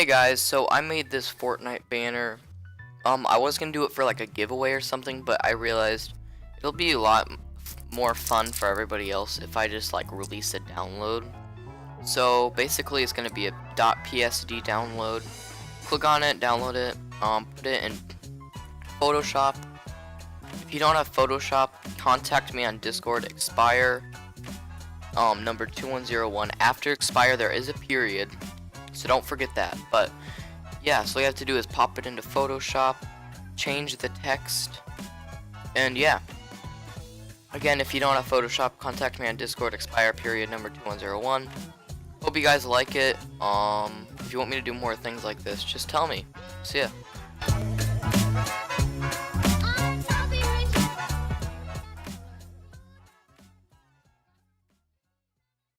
guys, so I made this Fortnite banner. I was gonna do it for like a giveaway or something, but I realized it'll be a lot more fun for everybody else if I just like release a download. So basically it's gonna be a .psd download. Click on it, download it, put it in Photoshop. If you don't have Photoshop, contact me on Discord, expire number 2101. After expire there is a period, so don't forget that. But yeah, so all you have to do is pop it into Photoshop, change the text, and yeah. Again, if you don't have Photoshop, contact me on Discord, expire period number 2101. Hope you guys like it. If you want me to do more things like this, just tell me. See ya.